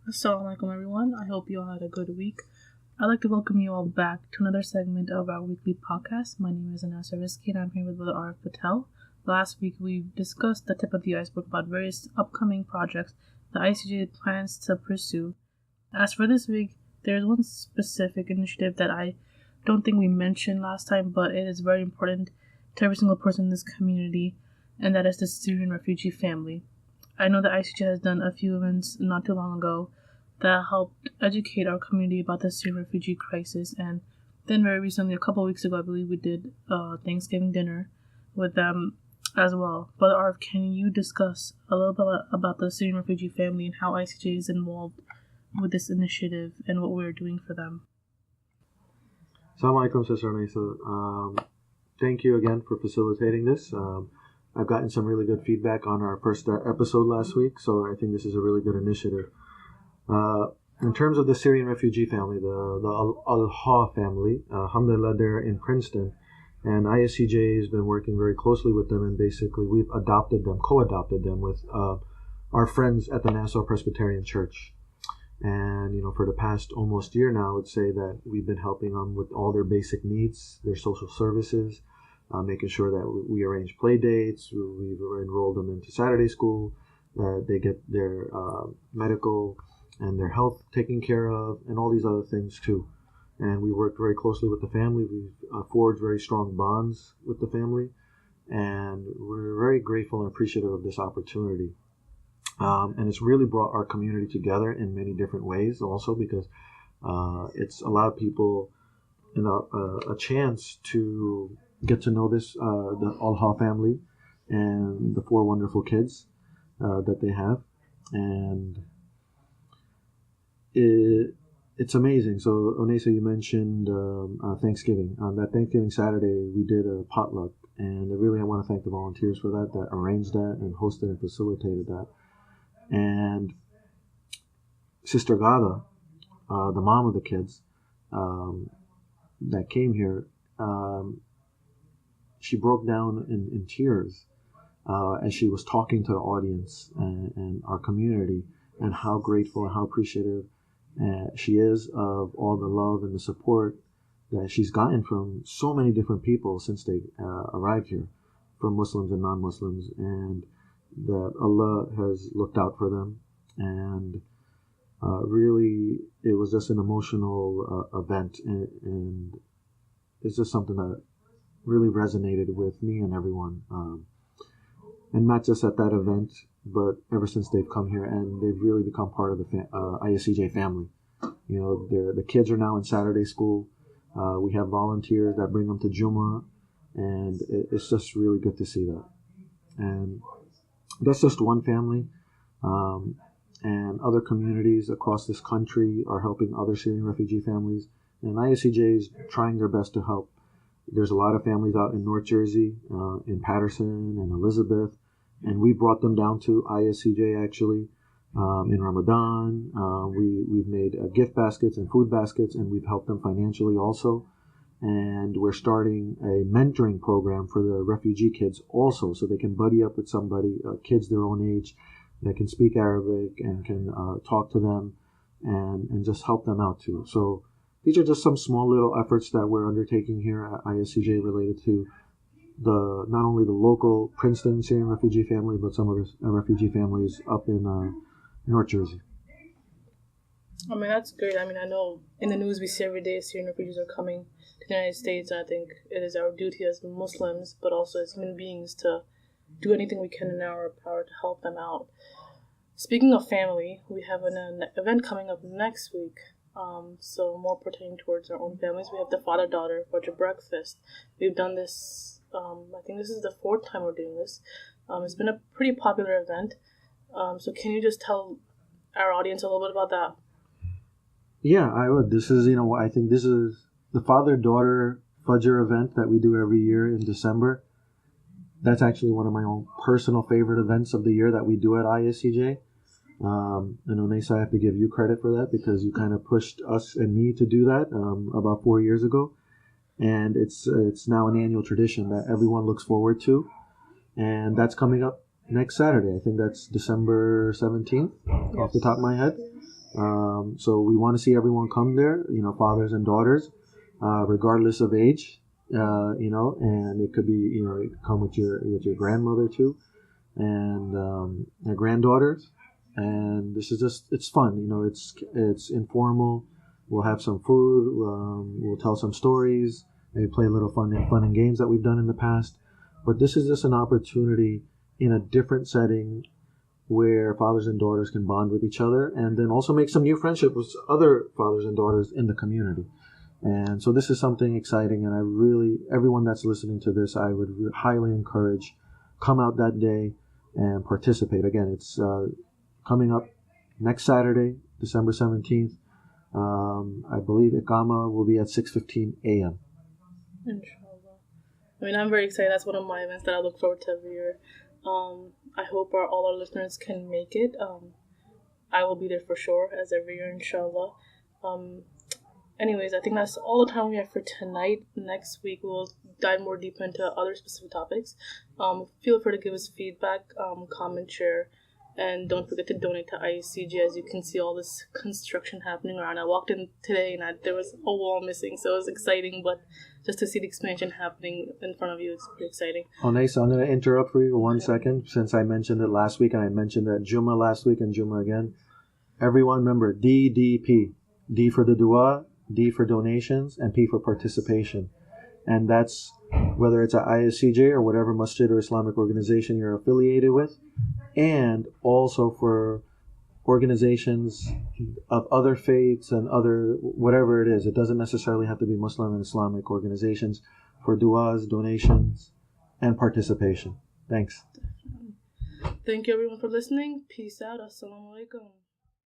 Assalamu alaikum everyone. I hope you all had a good week. I'd like to welcome you all back to another segment of our weekly podcast. My name is Arif and I'm here with Brother Arif Patel. Last week we discussed the tip of the iceberg about various upcoming projects the ISCJ plans to pursue. As for this week, there is one specific initiative that I don't think we mentioned last time, but it is very important to every single person in this community, and that is the Syrian refugee family. I know that ISCJ has done a few events not too long ago that helped educate our community about the Syrian refugee crisis, and then very recently, a couple of weeks ago, I believe we did Thanksgiving dinner with them as well. But Arif, can you discuss a little bit about the Syrian refugee family and how ISCJ is involved with this initiative and what we're doing for them? Assalamu alaikum, Sister Anisa. Thank you again for facilitating this. I've gotten some really good feedback on our first episode last week, so I think this is a really good initiative. In terms of the Syrian refugee family, the Al-Ha family, alhamdulillah, they're in Princeton, and ISCJ has been working very closely with them, and basically we've co-adopted them with our friends at the Nassau Presbyterian Church. And, for the past almost year now, I would say that we've been helping them with all their basic needs, their social services, making sure that we arrange play dates. We've enrolled them into Saturday school, they get their medical and their health taken care of, and all these other things too. And we worked very closely with the family. We've forged very strong bonds with the family, and we're very grateful and appreciative of this opportunity. And it's really brought our community together in many different ways also, because it's allowed people a chance to get to know the Al-Ha family and the 4 wonderful kids that they have. And it's amazing. So, Onesa, you mentioned Thanksgiving. On that Thanksgiving Saturday, we did a potluck. And I want to thank the volunteers for that arranged that and hosted and facilitated that. And Sister Gada, the mom of the kids that came here, she broke down in tears as she was talking to the audience and our community, and how grateful and how appreciative she is of all the love and the support that she's gotten from so many different people since they arrived here, from Muslims and non-Muslims, and that Allah has looked out for them. And really, it was just an emotional event, and it's just something that really resonated with me and everyone. And not just at that event, but ever since they've come here, and they've really become part of the ISCJ family. The kids are now in Saturday school. We have volunteers that bring them to Jummah, and it's just really good to see that. And that's just one family. And other communities across this country are helping other Syrian refugee families. And ISCJ is trying their best to help. There's a lot of families out in North Jersey, in Patterson and Elizabeth. And we brought them down to ISCJ actually in Ramadan. We've made gift baskets and food baskets, and we've helped them financially also. And we're starting a mentoring program for the refugee kids also, so they can buddy up with somebody, kids their own age, that can speak Arabic and can talk to them and just help them out too. So these are just some small little efforts that we're undertaking here at ISCJ related to not only the local Princeton Syrian refugee family, but some of the refugee families up in North Jersey. That's great. I know in the news we see every day Syrian refugees are coming to the United States. I think it is our duty as Muslims, but also as human beings, to do anything we can in our power to help them out. Speaking of family, we have an event coming up next week. So more pertaining towards our own families. We have the father-daughter Fajr breakfast. We've done this, I think this is the 4th time we're doing this. It's been a pretty popular event. So can you just tell our audience a little bit about that? Yeah, I would. This is, I think this is the father-daughter Fajr event that we do every year in December. That's actually one of my own personal favorite events of the year that we do at ISCJ. And Onesa, I have to give you credit for that, because you kind of pushed us and me to do that about 4 years ago. And it's now an annual tradition that everyone looks forward to. And that's coming up next Saturday. I think that's December 17th, off the top of my head. So we want to see everyone come there, fathers and daughters, regardless of age, and it could be, you come with your grandmother too, and their granddaughters. And this is it's fun, it's informal. We'll have some food, we'll tell some stories, maybe play a little fun and games that we've done in the past. But this is just an opportunity in a different setting where fathers and daughters can bond with each other, and then also make some new friendships with other fathers and daughters in the community. And so this is something exciting, and everyone that's listening to this, I would highly encourage, come out that day and participate. Again, it's coming up next Saturday, December 17th. I believe Ikama will be at 6:15 a.m. Inshallah. I'm very excited. That's one of my events that I look forward to every year. I hope all our listeners can make it. I will be there for sure, as every year, inshallah. Anyways, I think that's all the time we have for tonight. Next week, we'll dive more deep into other specific topics. Feel free to give us feedback, comment, share, and don't forget to donate to ISCJ. As you can see, all this construction happening around. I walked in today and there was a wall missing, so it was exciting, but just to see the expansion happening in front of you, it's pretty exciting. Onesa, I'm going to interrupt for you for 1 second, since I mentioned it last week, and I mentioned that Juma last week and Juma again. Everyone remember DDP. D for the dua, D for donations, and P for participation. And that's whether it's at ISCJ or whatever masjid or Islamic organization you're affiliated with, and also for organizations of other faiths and other whatever it is. It doesn't necessarily have to be Muslim and Islamic organizations, for duas, donations, and participation. Thanks. Thank you everyone for listening. Peace out. Assalamu alaikum.